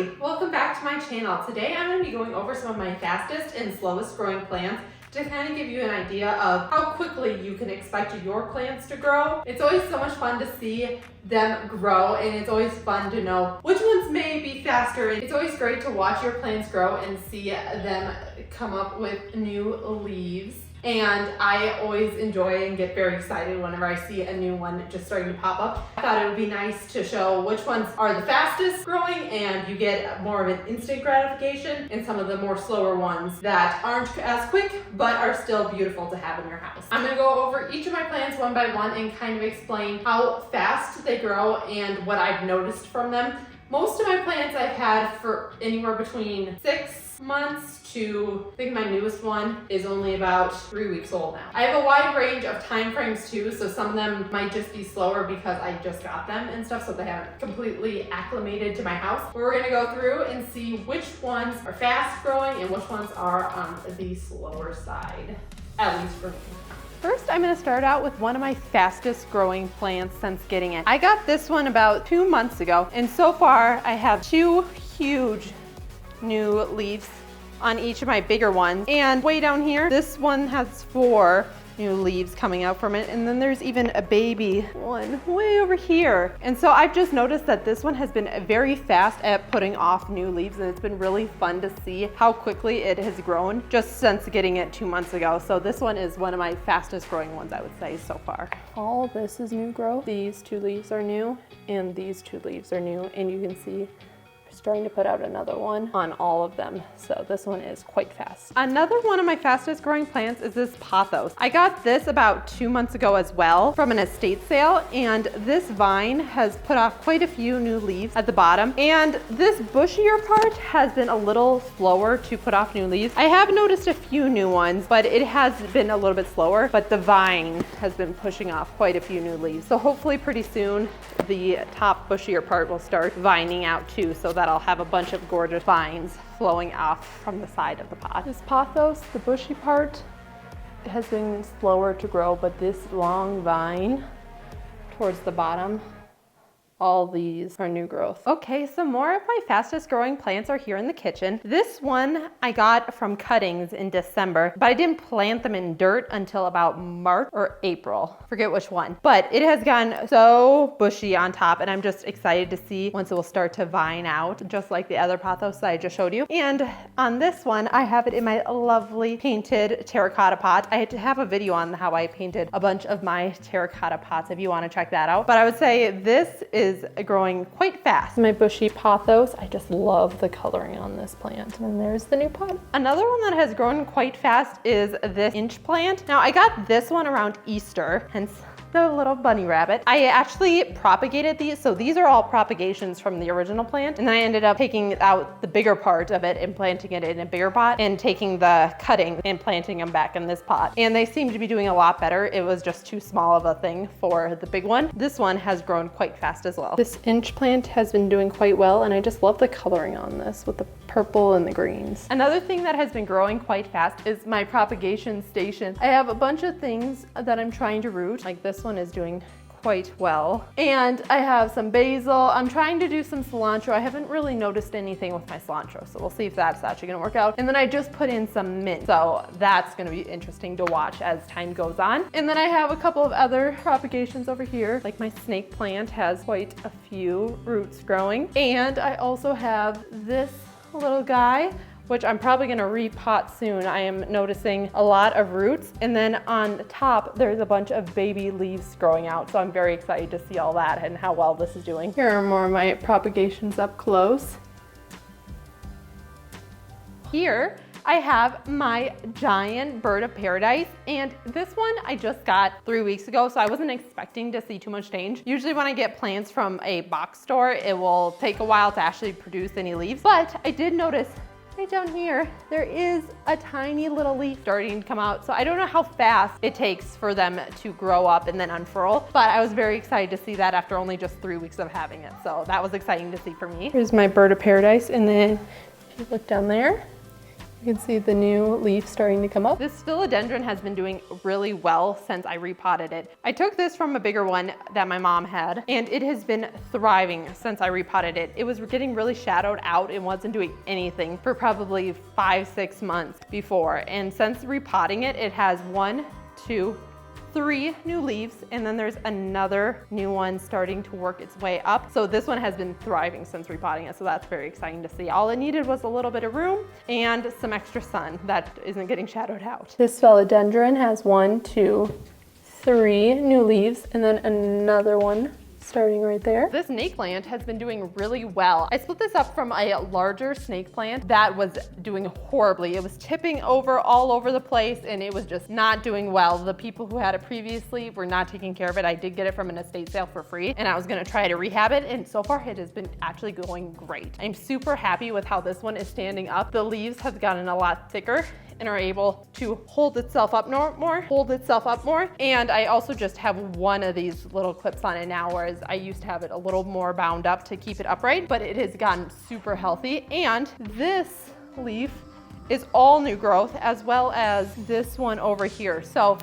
Hi, welcome back to my channel. Today I'm going to be going over some of my fastest and slowest growing plants to kind of give you an idea of how quickly you can expect your plants to grow. It's always so much fun to see them grow, and it's always fun to know which ones may be faster. It's always great to watch your plants grow and see them come up with new leaves. And I always enjoy and get very excited whenever I see a new one just starting to pop up. I thought it would be nice to show which ones are the fastest growing and you get more of an instant gratification, and some of the more slower ones that aren't as quick but are still beautiful to have in your house. I'm gonna go over each of my plants one by one and kind of explain how fast they grow and what I've noticed from them. Most of my plants I've had for anywhere between 6 months to, I think my newest one is only about 3 weeks old now. I have a wide range of time frames too, so some of them might just be slower because I just got them and stuff, so they haven't completely acclimated to my house. But we're gonna go through and see which ones are fast growing and which ones are on the slower side, at least for me. First, I'm gonna start out with one of my fastest growing plants since getting it. I got this one about 2 months ago, and so far I have 2 huge new leaves on each of my bigger ones. And way down here, this one has 4 new leaves coming out from it. And then there's even a baby one way over here. And so I've just noticed that this one has been very fast at putting off new leaves, and it's been really fun to see how quickly it has grown just since getting it 2 months ago. So this one is one of my fastest growing ones, I would say, so far. All this is new growth. These 2 leaves are new, and these 2 leaves are new, and you can see starting to put out another one on all of them. So this one is quite fast. Another one of my fastest growing plants is this pothos. I got this about 2 months ago as well from an estate sale, and this vine has put off quite a few new leaves at the bottom, and this bushier part has been a little slower to put off new leaves. I have noticed a few new ones, but it has been a little bit slower, but the vine has been pushing off quite a few new leaves. So hopefully pretty soon the top bushier part will start vining out too, so that I'll have a bunch of gorgeous vines flowing off from the side of the pot. This pothos, the bushy part, has been slower to grow, but this long vine towards the bottom, all these are new growth. Okay, so more of my fastest growing plants are here in the kitchen. This one I got from cuttings in December, but I didn't plant them in dirt until about March or April. Forget which one. But it has gotten so bushy on top, and I'm just excited to see once it will start to vine out, just like the other pothos that I just showed you. And on this one, I have it in my lovely painted terracotta pot. I had to have a video on how I painted a bunch of my terracotta pots if you want to check that out. But I would say this is growing quite fast. My bushy pothos, I just love the coloring on this plant. And there's the new pot. Another one that has grown quite fast is this inch plant. Now I got this one around Easter, hence the little bunny rabbit. I actually propagated these, so these are all propagations from the original plant, and then I ended up taking out the bigger part of it and planting it in a bigger pot, and taking the cutting and planting them back in this pot. And they seem to be doing a lot better. It was just too small of a thing for the big one. This one has grown quite fast as well. This inch plant has been doing quite well, and I just love the coloring on this with the purple and the greens. Another thing that has been growing quite fast is my propagation station. I have a bunch of things that I'm trying to root, like this one is doing quite well. And I have some basil. I'm trying to do some cilantro. I haven't really noticed anything with my cilantro, so we'll see if that's actually gonna work out. And then I just put in some mint, so that's gonna be interesting to watch as time goes on. And then I have a couple of other propagations over here, like my snake plant has quite a few roots growing. And I also have this little guy, which I'm probably gonna repot soon. I am noticing a lot of roots. And then on top, there's a bunch of baby leaves growing out. So I'm very excited to see all that and how well this is doing. Here are more of my propagations up close. Here, I have my giant bird of paradise, and this one I just got 3 weeks ago, so I wasn't expecting to see too much change. Usually when I get plants from a box store, it will take a while to actually produce any leaves, but I did notice right down here, there is a tiny little leaf starting to come out. So I don't know how fast it takes for them to grow up and then unfurl, but I was very excited to see that after only just 3 weeks of having it. So that was exciting to see for me. Here's my bird of paradise, and then if you look down there, You can see the new leaf starting to come up. This philodendron has been doing really well since I repotted it. I took this from a bigger one that my mom had, and it has been thriving since I repotted it. It was getting really shadowed out and wasn't doing anything for probably 5-6 months before. And since repotting it, it has 1, 2, 3 new leaves, and then there's another new one starting to work its way up. So this one has been thriving since repotting it, so that's very exciting to see. All it needed was a little bit of room and some extra sun that isn't getting shadowed out. This philodendron has 1, 2, 3 new leaves, and then another one starting right there. This snake plant has been doing really well. I split this up from a larger snake plant that was doing horribly. It was tipping over all over the place and it was just not doing well. The people who had it previously were not taking care of it. I did get it from an estate sale for free and I was gonna try to rehab it, and so far it has been actually going great. I'm super happy with how this one is standing up. The leaves have gotten a lot thicker and are able to hold itself up more. And I also just have one of these little clips on it now, whereas I used to have it a little more bound up to keep it upright, but it has gotten super healthy. And this leaf is all new growth, as well as this one over here. So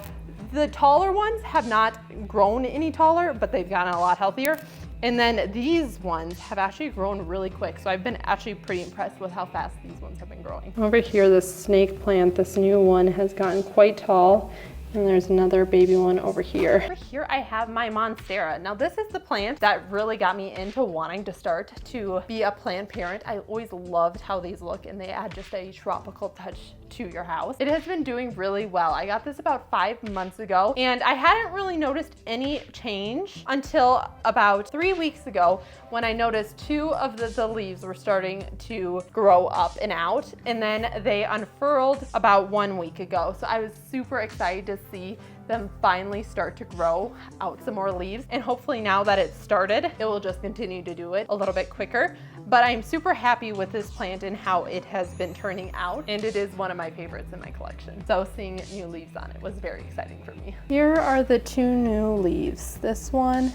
the taller ones have not grown any taller, but they've gotten a lot healthier. And then these ones have actually grown really quick. So I've been actually pretty impressed with how fast these ones have been growing. Over here, the snake plant, this new one has gotten quite tall. And there's another baby one over here. Over here I have my Monstera. Now this is the plant that really got me into wanting to start to be a plant parent. I always loved how these look and they add just a tropical touch to your house. It has been doing really well. I got this about 5 months ago and I hadn't really noticed any change until about 3 weeks ago when I noticed 2 of the leaves were starting to grow up and out, and then they unfurled about 1 week ago. So I was super excited to see them finally start to grow out some more leaves, and hopefully now that it's started, it will just continue to do it a little bit quicker. But I'm super happy with this plant and how it has been turning out, and it is one of my favorites in my collection. So seeing new leaves on it was very exciting for me. Here are the 2 new leaves. This one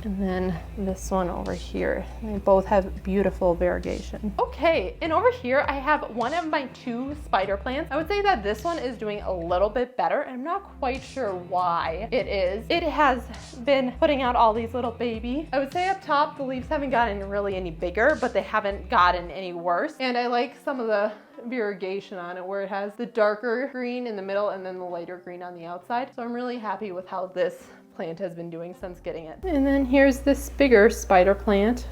and then this one over here. They both have beautiful variegation. Okay, and over here I have one of my 2 spider plants. I would say that this one is doing a little bit better. I'm not quite sure why it is. It has been putting out all these little babies. I would say up top, the leaves haven't gotten really any bigger, but they haven't gotten any worse. And I like some of the variegation on it where it has the darker green in the middle and then the lighter green on the outside. So I'm really happy with how this plant has been doing since getting it. And then here's this bigger spider plant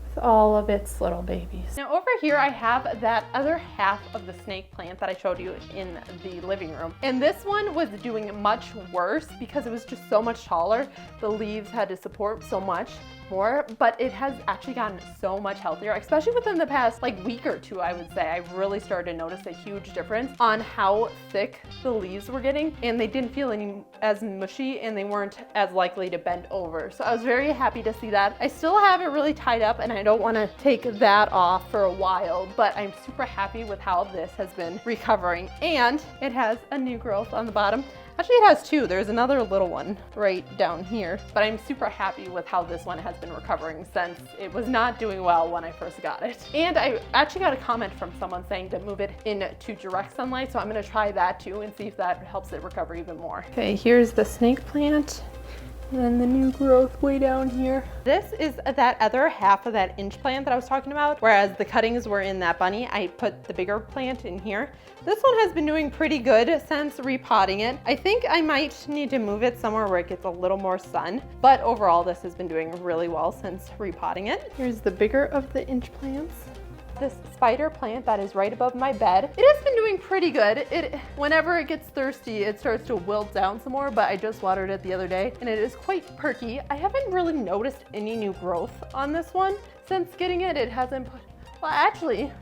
with all of its little babies. Now over here I have that other half of the snake plant that I showed you in the living room. And this one was doing much worse because it was just so much taller. The leaves had to support so much more, but it has actually gotten so much healthier, especially within the past week or 2, I would say. I really started to notice a huge difference on how thick the leaves were getting, and they didn't feel any as mushy and they weren't as likely to bend over. So I was very happy to see that. I still have it really tied up and I don't want to take that off for a while, but I'm super happy with how this has been recovering, and it has a new growth on the bottom. Actually, it has 2. There's another little one right down here, but I'm super happy with how this one has been recovering since it was not doing well when I first got it. And I actually got a comment from someone saying to move it into direct sunlight, so I'm gonna try that too and see if that helps it recover even more. Okay, here's the snake plant. And then the new growth way down here. This is that other half of that inch plant that I was talking about, whereas the cuttings were in that bunny. I put the bigger plant in here. This one has been doing pretty good since repotting it. I think I might need to move it somewhere where it gets a little more sun, but overall this has been doing really well since repotting it. Here's the bigger of the inch plants. This spider plant that is right above my bed, it has been doing pretty good. Whenever it gets thirsty, it starts to wilt down some more, but I just watered it the other day and it is quite perky. I haven't really noticed any new growth on this one since getting it. It hasn't put, well actually,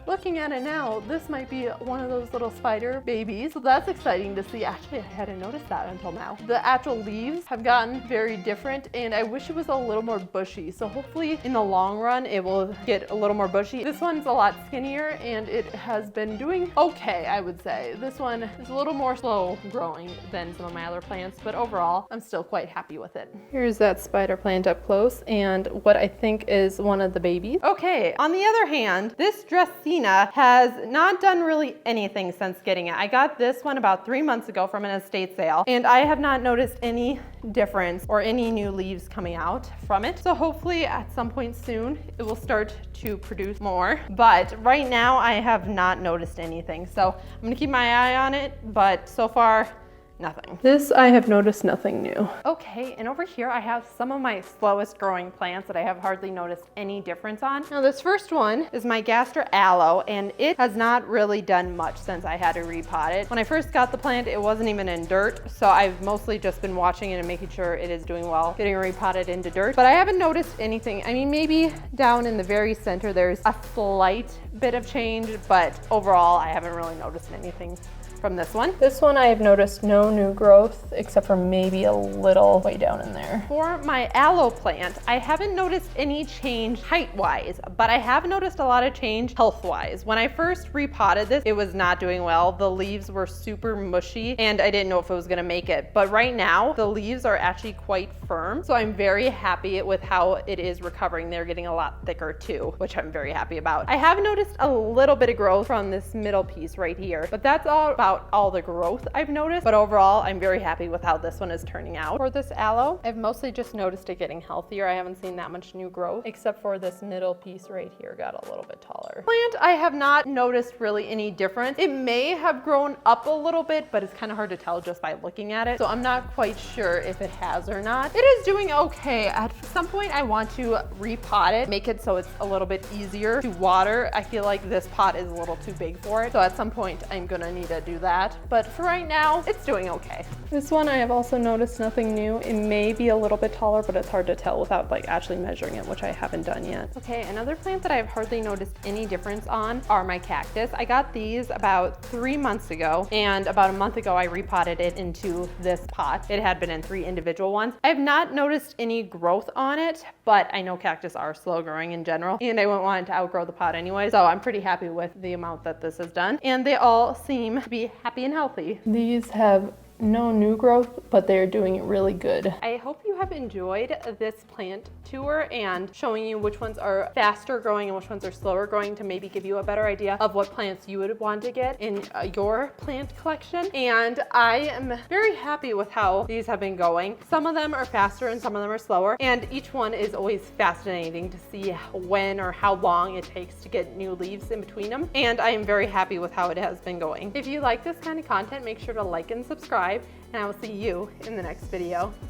looking at it now, this might be one of those little spider babies. So that's exciting to see. Actually, I hadn't noticed that until now. The actual leaves have gotten very different and I wish it was a little more bushy. So hopefully in the long run, it will get a little more bushy. This one's a lot skinnier and it has been doing okay, I would say. This one is a little more slow growing than some of my other plants, but overall, I'm still quite happy with it. Here's that spider plant up close and what I think is one of the babies. Okay, on the other hand, this dressing Lena has not done really anything since getting it. I got this one about 3 months ago from an estate sale, and I have not noticed any difference or any new leaves coming out from it. So hopefully at some point soon it will start to produce more. But right now I have not noticed anything. So I'm gonna keep my eye on it, but so far, nothing. This I have noticed nothing new. Okay, and over here I have some of my slowest growing plants that I have hardly noticed any difference on. Now this first one is my Aloe, and it has not really done much since I had to repot it. When I first got the plant, it wasn't even in dirt, so I've mostly just been watching it and making sure it is doing well, getting repotted into dirt. But I haven't noticed anything. I mean, maybe down in the very center there's a slight bit of change, but overall I haven't really noticed anything from this one. This one I have noticed no new growth except for maybe a little way down in there. For my aloe plant, I haven't noticed any change height-wise, but I have noticed a lot of change health-wise. When I first repotted this, it was not doing well. The leaves were super mushy and I didn't know if it was gonna make it. But right now, the leaves are actually quite firm. So I'm very happy with how it is recovering. They're getting a lot thicker too, which I'm very happy about. I have noticed a little bit of growth from this middle piece right here, but that's all the growth I've noticed, but overall I'm very happy with how this one is turning out. For this aloe, I've mostly just noticed it getting healthier. I haven't seen that much new growth, except for this middle piece right here got a little bit taller. Plant, I have not noticed really any difference. It may have grown up a little bit, but it's kind of hard to tell just by looking at it, so I'm not quite sure if it has or not. It is doing okay. At some point I want to repot it, make it so it's a little bit easier to water. I feel like this pot is a little too big for it, so at some point I'm gonna need to do that. But for right now, it's doing okay. This one I have also noticed nothing new. It may be a little bit taller, but it's hard to tell without like actually measuring it, which I haven't done yet. Okay, another plant that I've hardly noticed any difference on are my cactus. I got these about 3 months ago, and about a month ago I repotted it into this pot. It had been in 3 individual ones. I have not noticed any growth on it, but I know cactus are slow growing in general, and I wouldn't want to outgrow the pot anyway, so I'm pretty happy with the amount that this has done. And they all seem to be happy and healthy. These have no new growth, but they're doing really good. I hope you have enjoyed this plant tour and showing you which ones are faster growing and which ones are slower growing to maybe give you a better idea of what plants you would want to get in your plant collection. And I am very happy with how these have been going. Some of them are faster and some of them are slower, and each one is always fascinating to see when or how long it takes to get new leaves in between them. And I am very happy with how it has been going. If you like this kind of content, make sure to like and subscribe, and I will see you in the next video.